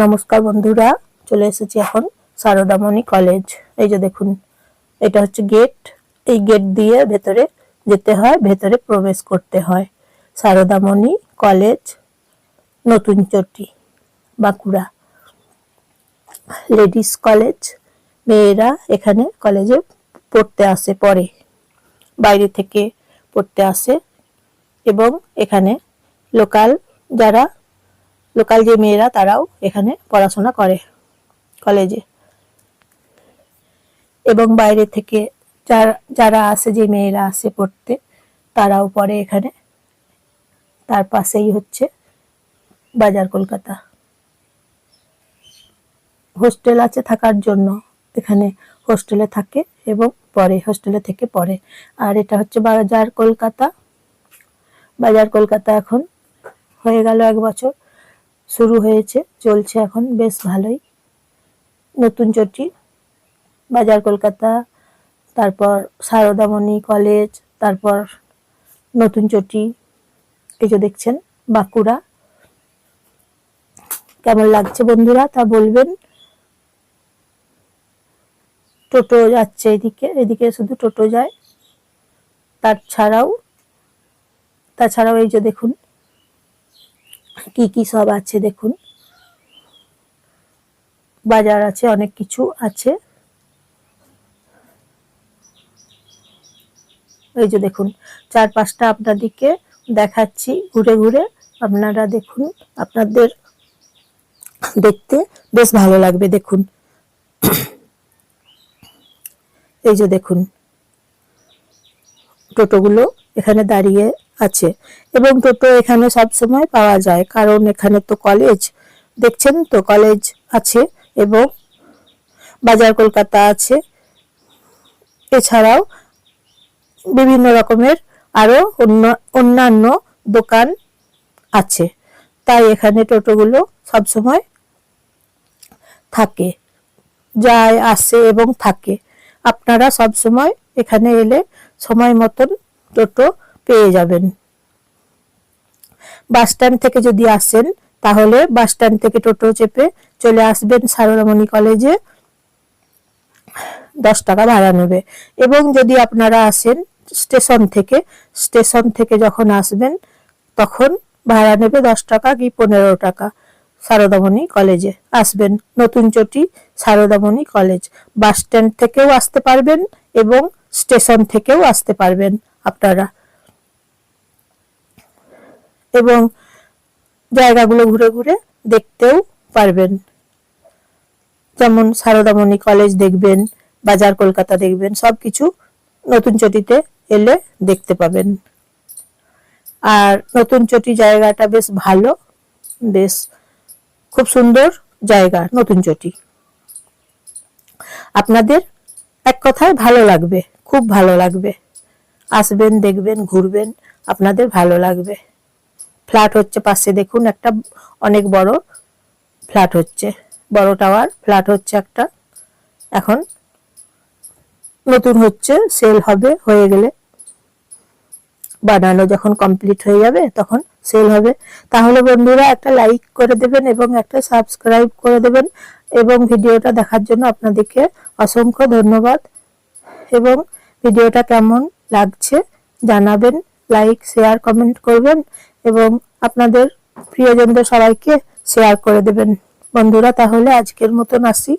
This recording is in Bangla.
নমস্কার বন্ধুরা, চলে এসেছি এখন সারদামণি কলেজ। এই যে দেখুন, এটা হচ্ছে গেট। এই গেট দিয়ে ভেতরে যেতে হয়, ভেতরে প্রবেশ করতে হয়। সারদামণি কলেজ, নতুন চটি, বাঁকুড়া। লেডিস কলেজ, মেয়েরা এখানে কলেজে পড়তে আসে, পড়ে, বাইরে থেকে পড়তে আসে। এবং এখানে লোকাল যে মেয়েরা, তারাও এখানে পড়াশোনা করে কলেজে। এবং বাইরে থেকে যারা আসে, যে মেয়েরা আসে পড়তে, তারাও পড়ে এখানে। তার পাশেই হচ্ছে বাজার কলকাতা। হোস্টেল আছে থাকার জন্য, এখানে হোস্টেলে থাকে এবং পড়ে, হোস্টেলে থেকে পড়ে। আর এটা হচ্ছে বাজার কলকাতা। বাজার কলকাতা এখন হয়ে গেল 1 বছর, শুরু হয়েছে, চলছে এখন বেশ ভালোই। নতুন চটি, বাজার কলকাতা, তারপর সারদামণি কলেজ, তারপর নতুন চটি। এই যে দেখছেন, বাঁকুড়া। কেমন লাগছে বন্ধুরা তা বলবেন। টোটো যাচ্ছে এদিকে, এদিকে শুধু টোটো যায়। তাছাড়াও এই যে দেখুন কি কি সব আছে, দেখুন বাজার আছে, অনেক কিছু আছে। এই যে দেখুন, চারপাশটা আপনাদেরকে দেখাচ্ছি ঘুরে ঘুরে। আপনারা দেখুন, আপনাদের দেখতে বেশ ভালো লাগবে। দেখুন, এই যে দেখুন, টোটোগুলো এখানে দাঁড়িয়ে আছে। এবং টোটো এখানে সব সময় পাওয়া যায়, কারণ এখানে তো কলেজ, দেখছেন তো, কলেজ আছে এবং বাজার কলকাতা আছে। এছাড়াও বিভিন্ন রকমের আরো অন্যান্য দোকান আছে, তাই এখানে টোটোগুলো সব সময় থাকে, যায়, আসে এবং থাকে। আপনারা সব সময় এখানে এলে সময় মতন টোটো পেয়ে যাবেন। বাস স্ট্যান্ড থেকে যদি আসেন, তাহলে বাস স্ট্যান্ড থেকে টোটো চেপে চলে আসবেন সারদামণি কলেজে। 10 টাকা ভাড়া নেবে। এবং যদি আপনারা আসেন স্টেশন থেকে যখন আসবেন, তখন ভাড়া নেবে 10 টাকা কি 15 টাকা। সারদামণি কলেজে আসবেন, নতুন চটি, সারদামণি কলেজ। বাস স্ট্যান্ড থেকেও আসতে পারবেন এবং স্টেশন থেকেও আসতে পারবেন আপনারা। এবং জায়গাগুলো ঘুরে ঘুরে দেখতেও পারবেন, যেমন সারদামণি কলেজ দেখবেন, বাজার কলকাতা দেখবেন, সবকিছু নতুন চটিতে এলে দেখতে পাবেন। আর নতুন চটি জায়গাটা বেশ ভালো, বেশ খুব সুন্দর জায়গা নতুন চটি। আপনাদের এক কথায় ভালো লাগবে, খুব ভালো লাগবে। আসবেন, দেখবেন, ঘুরবেন, আপনাদের ভালো লাগবে। ফ্ল্যাট হচ্ছে পাশে, দেখুন একটা অনেক বড় ফ্ল্যাট হচ্ছে, বড় টাওয়ার ফ্ল্যাট হচ্ছে একটা। এখন নতুন হচ্ছে, সেল হবে, হয়ে গেলে, বানানো যখন কমপ্লিট হয়ে যাবে তখন সেল হবে। তাহলে বন্ধুরা একটা লাইক করে দেবেন এবং একটা সাবস্ক্রাইব করে দেবেন। এবং ভিডিওটা দেখার জন্য আপনাদেরকে অসংখ্য ধন্যবাদ। এবং ভিডিওটা কেমন লাগছে জানাবেন, লাইক, শেয়ার, কমেন্ট করবেন এবং আপনাদের প্রিয়জনদের সবাইকে শেয়ার করে দেবেন। বন্ধুরা, তাহলে আজকের মতন আসি।